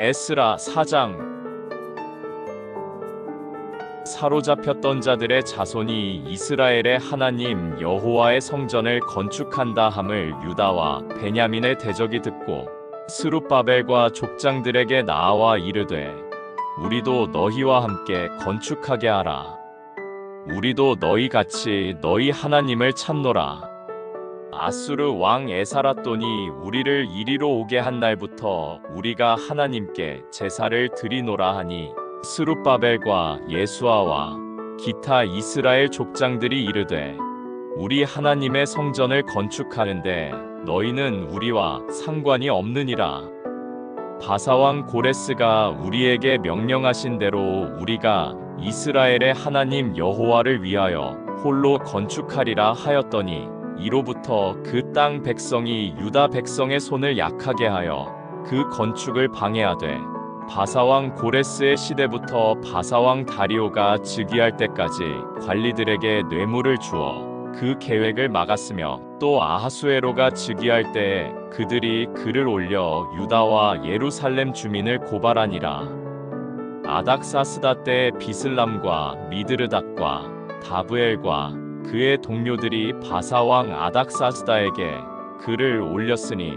에스라 4장. 사로잡혔던 자들의 자손이 이스라엘의 하나님 여호와의 성전을 건축한다 함을 유다와 베냐민의 대적이 듣고 스룹바벨과 족장들에게 나아와 이르되 우리도 너희와 함께 건축하게 하라. 우리도 너희 같이 너희 하나님을 찾노라. 아수르 왕 에사라돈이 우리를 이리로 오게 한 날부터 우리가 하나님께 제사를 드리노라 하니 스룹바벨과 예수아와 기타 이스라엘 족장들이 이르되 우리 하나님의 성전을 건축하는데 너희는 우리와 상관이 없느니라. 바사왕 고레스가 우리에게 명령하신 대로 우리가 이스라엘의 하나님 여호와를 위하여 홀로 건축하리라 하였더니 이로부터 그 땅 백성이 유다 백성의 손을 약하게 하여 그 건축을 방해하되 바사왕 고레스의 시대부터 바사왕 다리오가 즉위할 때까지 관리들에게 뇌물을 주어 그 계획을 막았으며 또 아하수에로가 즉위할 때에 그들이 글을 올려 유다와 예루살렘 주민을 고발하니라. 아닥사스다 때에 비슬람과 미드르닷과 다브엘과 그의 동료들이 바사왕 아닥사스다에게 글을 올렸으니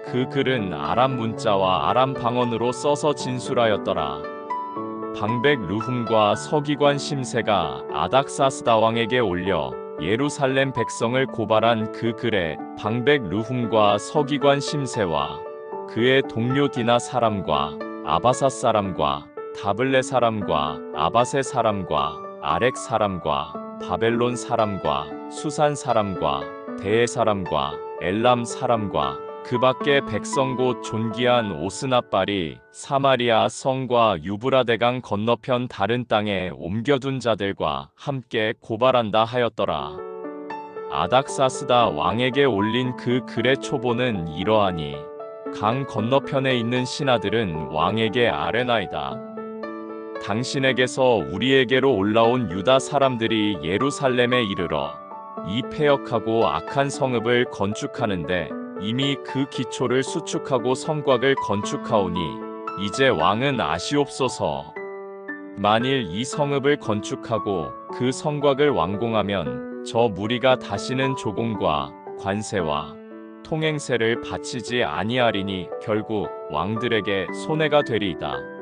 그 글은 아람 문자와 아람 방언으로 써서 진술하였더라. 방백 루훔과 서기관 심세가 아닥사스다 왕에게 올려 예루살렘 백성을 고발한 그 글에 방백 루훔과 서기관 심세와 그의 동료 디나 사람과 아바사 사람과 다블레 사람과 아바세 사람과 아렉 사람과 바벨론 사람과 수산 사람과 대에 사람과 엘람 사람과 그 밖에 백성 곧 존귀한 오스나빨이 사마리아 성과 유브라데강 건너편 다른 땅에 옮겨둔 자들과 함께 고발한다 하였더라. 아닥사스다 왕에게 올린 그 글의 초보는 이러하니 강 건너편에 있는 신하들은 왕에게 아뢰나이다. 당신에게서 우리에게로 올라온 유다 사람들이 예루살렘에 이르러 이 패역하고 악한 성읍을 건축하는데 이미 그 기초를 수축하고 성곽을 건축하오니 이제 왕은 아시옵소서. 만일 이 성읍을 건축하고 그 성곽을 완공하면 저 무리가 다시는 조공과 관세와 통행세를 바치지 아니하리니 결국 왕들에게 손해가 되리이다.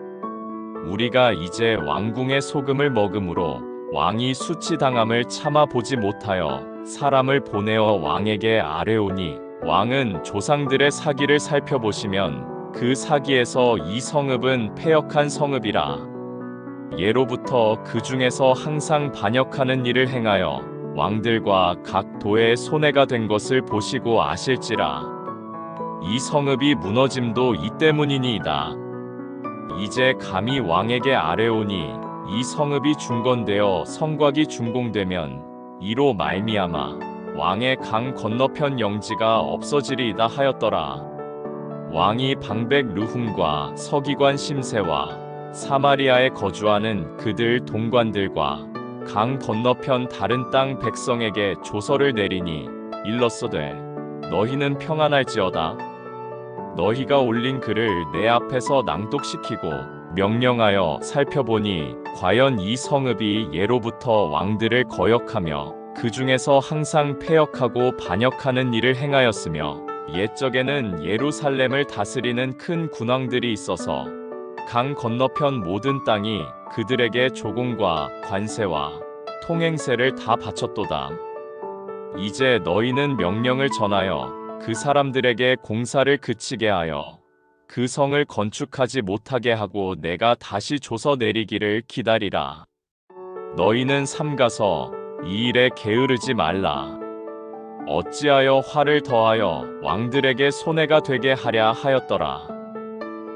우리가 이제 왕궁의 소금을 먹음으로 왕이 수치당함을 참아 보지 못하여 사람을 보내어 왕에게 아뢰오니 왕은 조상들의 사기를 살펴보시면 그 사기에서 이 성읍은 패역한 성읍이라. 예로부터 그 중에서 항상 반역하는 일을 행하여 왕들과 각 도에 손해가 된 것을 보시고 아실지라. 이 성읍이 무너짐도 이 때문이니이다. 이제 감히 왕에게 아뢰오니 이 성읍이 중건되어 성곽이 준공되면 이로 말미암아 왕의 강 건너편 영지가 없어지리이다 하였더라. 왕이 방백 루훔과 서기관 심세와 사마리아에 거주하는 그들 동관들과 강 건너편 다른 땅 백성에게 조서를 내리니 일렀으되 너희는 평안할지어다. 너희가 올린 글을 내 앞에서 낭독시키고 명령하여 살펴보니 과연 이 성읍이 예로부터 왕들을 거역하며 그 중에서 항상 패역하고 반역하는 일을 행하였으며 옛적에는 예루살렘을 다스리는 큰 군왕들이 있어서 강 건너편 모든 땅이 그들에게 조공과 관세와 통행세를 다 바쳤도다. 이제 너희는 명령을 전하여 그 사람들에게 공사를 그치게 하여 그 성을 건축하지 못하게 하고 내가 다시 조서 내리기를 기다리라. 너희는 삼가서 이 일에 게으르지 말라. 어찌하여 화를 더하여 왕들에게 손해가 되게 하랴 하였더라.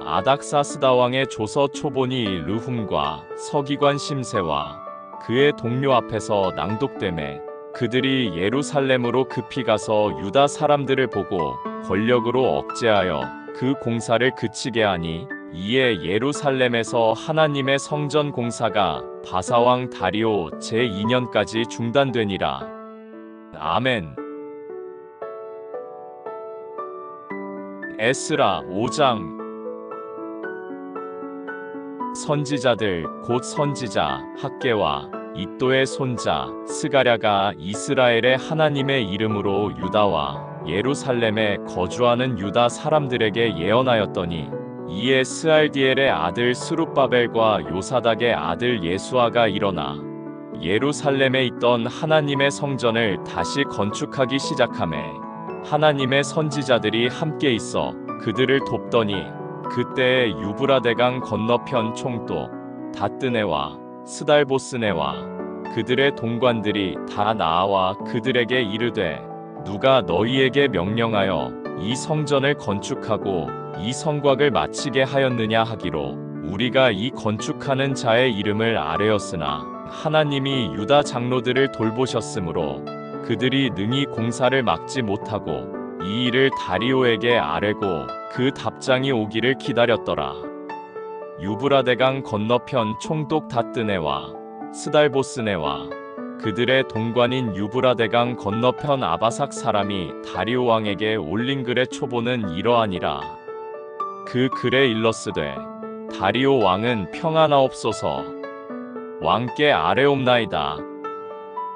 아닥사스다 왕의 조서 초본이 르훔과 서기관 심세와 그의 동료 앞에서 낭독되매 그들이 예루살렘으로 급히 가서 유다 사람들을 보고 권력으로 억제하여 그 공사를 그치게 하니 이에 예루살렘에서 하나님의 성전 공사가 바사왕 다리오 제2년까지 중단되니라. 아멘. 에스라 5장. 선지자들 곧 선지자 학개와 id도의 손자 스가랴가 이스라엘의 하나님의 이름으로 유다와 예루살렘에 거주하는 유다 사람들에게 예언하였더니 이에 스알디엘의 아들 스룹바벨과 요사닥의 아들 예수아가 일어나 예루살렘에 있던 하나님의 성전을 다시 건축하기 시작하매 하나님의 선지자들이 함께 있어 그들을 돕더니 그때에 유브라데강 건너편 총독 다뜨네와 스달보스네와 그들의 동관들이 다 나아와 그들에게 이르되 누가 너희에게 명령하여 이 성전을 건축하고 이 성곽을 마치게 하였느냐 하기로 우리가 이 건축하는 자의 이름을 아뢰었으나 하나님이 유다 장로들을 돌보셨으므로 그들이 능히 공사를 막지 못하고 이 일을 다리오에게 아뢰고 그 답장이 오기를 기다렸더라. 유브라데강 건너편 총독 다뜨네와 스달보스네와 그들의 동관인 유브라데강 건너편 아바삭 사람이 다리오 왕에게 올린 글의 초보는 이러하니라. 그 글에 일렀으되 다리오 왕은 평안하옵소서. 왕께 아뢰옵나이다.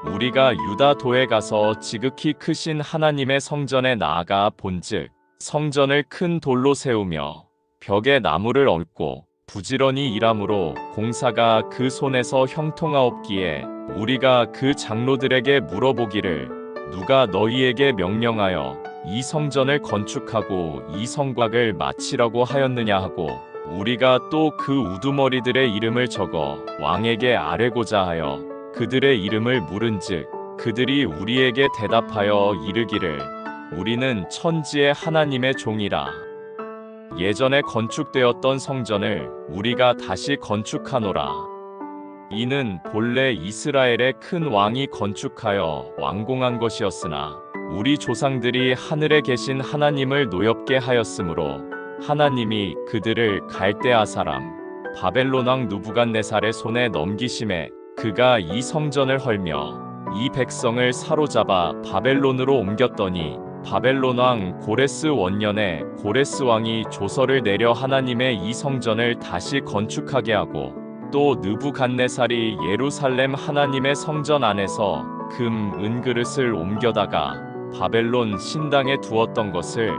우리가 유다 도에 가서 지극히 크신 하나님의 성전에 나아가 본즉 성전을 큰 돌로 세우며 벽에 나무를 얹고 부지런히 일함으로 공사가 그 손에서 형통하옵기에 우리가 그 장로들에게 물어보기를 누가 너희에게 명령하여 이 성전을 건축하고 이 성곽을 마치라고 하였느냐 하고 우리가 또 그 우두머리들의 이름을 적어 왕에게 아뢰고자 하여 그들의 이름을 물은즉 그들이 우리에게 대답하여 이르기를 우리는 천지의 하나님의 종이라. 예전에 건축되었던 성전을 우리가 다시 건축하노라. 이는 본래 이스라엘의 큰 왕이 건축하여 완공한 것이었으나 우리 조상들이 하늘에 계신 하나님을 노엽게 하였으므로 하나님이 그들을 갈대아 사람 바벨론 왕 느부갓네살의 손에 넘기심에 그가 이 성전을 헐며 이 백성을 사로잡아 바벨론으로 옮겼더니 바벨론 왕 고레스 원년에 고레스 왕이 조서를 내려 하나님의 이 성전을 다시 건축하게 하고 또 느부갓네살이 예루살렘 하나님의 성전 안에서 금, 은그릇을 옮겨다가 바벨론 신당에 두었던 것을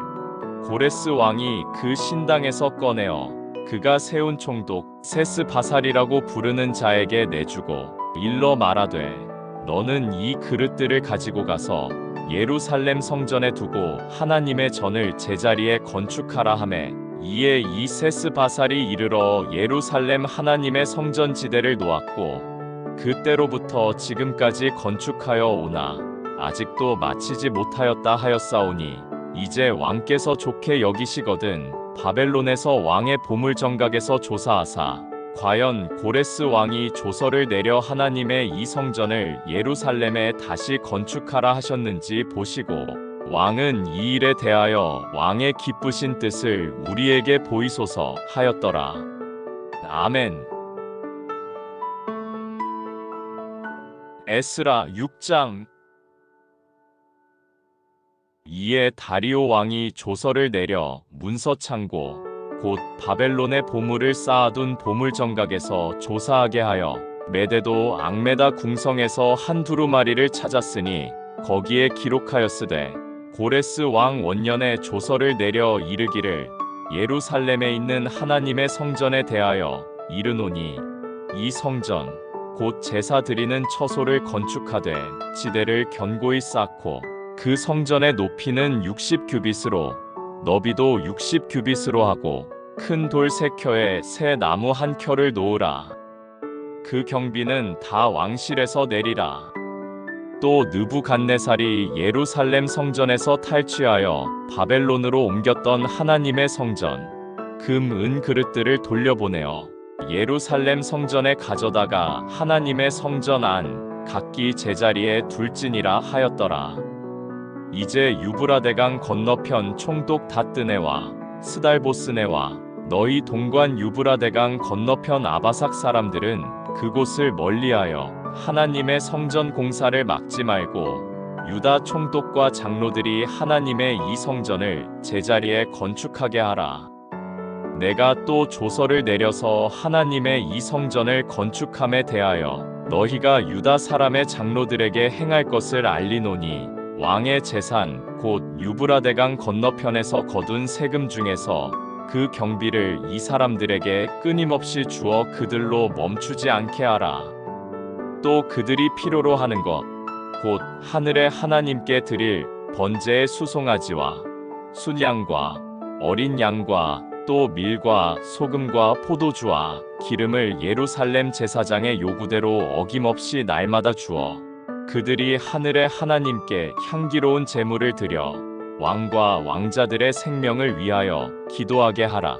고레스 왕이 그 신당에서 꺼내어 그가 세운 총독 세스바살이라고 부르는 자에게 내주고 일러 말하되 너는 이 그릇들을 가지고 가서 예루살렘 성전에 두고 하나님의 전을 제자리에 건축하라 하매 이에 이 세스바살이 이르러 예루살렘 하나님의 성전 지대를 놓았고 그때로부터 지금까지 건축하여 오나 아직도 마치지 못하였다 하였사오니 이제 왕께서 좋게 여기시거든 바벨론에서 왕의 보물 정각에서 조사하사 과연 고레스 왕이 조서를 내려 하나님의 이 성전을 예루살렘에 다시 건축하라 하셨는지 보시고 왕은 이 일에 대하여 왕의 기쁘신 뜻을 우리에게 보이소서 하였더라. 아멘. 에스라 6장. 이에 다리오 왕이 조서를 내려 문서 창고 곧 바벨론의 보물을 쌓아둔 보물 정각에서 조사하게 하여 메데도 앙메다 궁성에서 한 두루마리를 찾았으니 거기에 기록하였으되 고레스 왕 원년에 조서를 내려 이르기를 예루살렘에 있는 하나님의 성전에 대하여 이르노니 이 성전 곧 제사 드리는 처소를 건축하되 지대를 견고히 쌓고 그 성전의 높이는 60규빗으로 너비도 60규빗으로 하고 큰 돌 3켜에 새 나무 1켜를 놓으라. 그 경비는 다 왕실에서 내리라. 또 느부갓네살이 예루살렘 성전에서 탈취하여 바벨론으로 옮겼던 하나님의 성전 금, 은 그릇들을 돌려보내어 예루살렘 성전에 가져다가 하나님의 성전 안 각기 제자리에 둘지니라 하였더라. 이제 유브라데강 건너편 총독 다뜨네와 스달보스네와 너희 동관 유브라데강 건너편 아바삭 사람들은 그곳을 멀리하여 하나님의 성전 공사를 막지 말고 유다 총독과 장로들이 하나님의 이 성전을 제자리에 건축하게 하라. 내가 또 조서를 내려서 하나님의 이 성전을 건축함에 대하여 너희가 유다 사람의 장로들에게 행할 것을 알리노니 왕의 재산 곧 유브라데강 건너편에서 거둔 세금 중에서 그 경비를 이 사람들에게 끊임없이 주어 그들로 멈추지 않게 하라. 또 그들이 필요로 하는 것 곧 하늘의 하나님께 드릴 번제의 수송아지와 순양과 어린 양과 또 밀과 소금과 포도주와 기름을 예루살렘 제사장의 요구대로 어김없이 날마다 주어 그들이 하늘의 하나님께 향기로운 제물을 드려 왕과 왕자들의 생명을 위하여 기도하게 하라.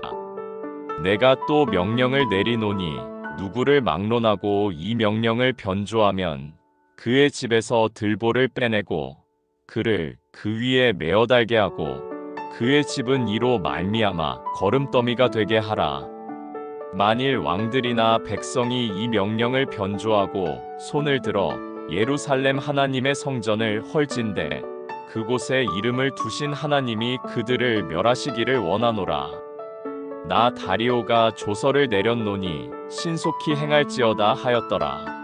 내가 또 명령을 내리노니 누구를 막론하고 이 명령을 변조하면 그의 집에서 들보를 빼내고 그를 그 위에 메어 달게 하고 그의 집은 이로 말미암아 거름더미가 되게 하라. 만일 왕들이나 백성이 이 명령을 변조하고 손을 들어 예루살렘 하나님의 성전을 헐진대 그곳에 이름을 두신 하나님이 그들을 멸하시기를 원하노라. 나 다리오가 조서를 내렸노니 신속히 행할지어다 하였더라.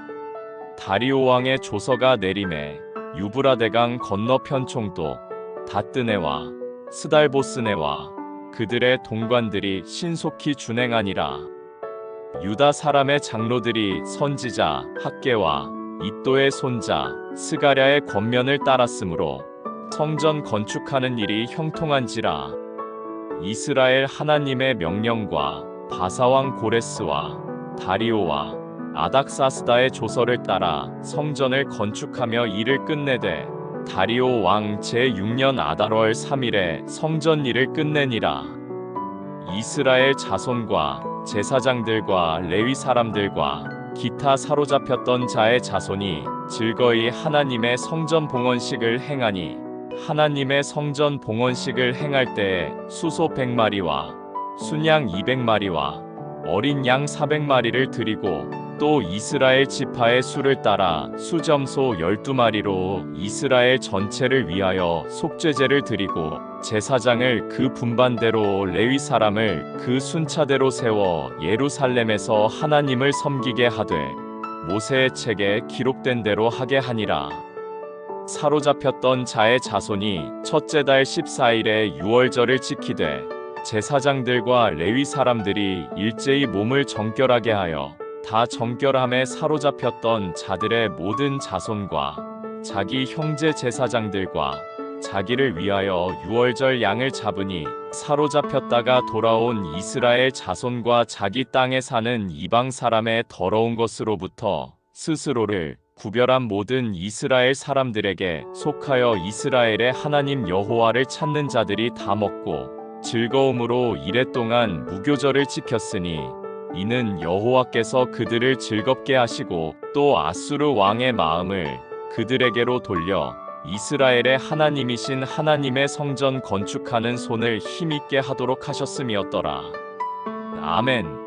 다리오 왕의 조서가 내림에 유브라데강 건너편 총독 다뜨네와 스달보스네와 그들의 동관들이 신속히 준행하니라. 유다 사람의 장로들이 선지자 학개와 이또의 손자 스가랴의 권면을 따랐으므로 성전 건축하는 일이 형통한지라. 이스라엘 하나님의 명령과 바사왕 고레스와 다리오와 아닥사스다의 조서를 따라 성전을 건축하며 일을 끝내되 다리오 왕 제6년 아달월 3일에 성전 일을 끝내니라. 이스라엘 자손과 제사장들과 레위 사람들과 기타 사로잡혔던 자의 자손이 즐거이 하나님의 성전 봉헌식을 행하니 하나님의 성전 봉헌식을 행할 때에 수소 100마리와 순양 200마리와 어린 양 400마리를 드리고 또 이스라엘 지파의 수를 따라 수점소 12마리로 이스라엘 전체를 위하여 속죄제를 드리고 제사장을 그 분반대로 레위 사람을 그 순차대로 세워 예루살렘에서 하나님을 섬기게 하되 모세의 책에 기록된 대로 하게 하니라. 사로잡혔던 자의 자손이 첫째 달 14일에 유월절을 지키되 제사장들과 레위 사람들이 일제히 몸을 정결하게 하여 다 정결함에 사로잡혔던 자들의 모든 자손과 자기 형제 제사장들과 자기를 위하여 유월절 양을 잡으니 사로잡혔다가 돌아온 이스라엘 자손과 자기 땅에 사는 이방 사람의 더러운 것으로부터 스스로를 구별한 모든 이스라엘 사람들에게 속하여 이스라엘의 하나님 여호와를 찾는 자들이 다 먹고 즐거움으로 이랫동안 무교절을 지켰으니 이는 여호와께서 그들을 즐겁게 하시고 또 아수르 왕의 마음을 그들에게로 돌려 이스라엘의 하나님이신 하나님의 성전 건축하는 손을 힘있게 하도록 하셨음이었더라. 아멘.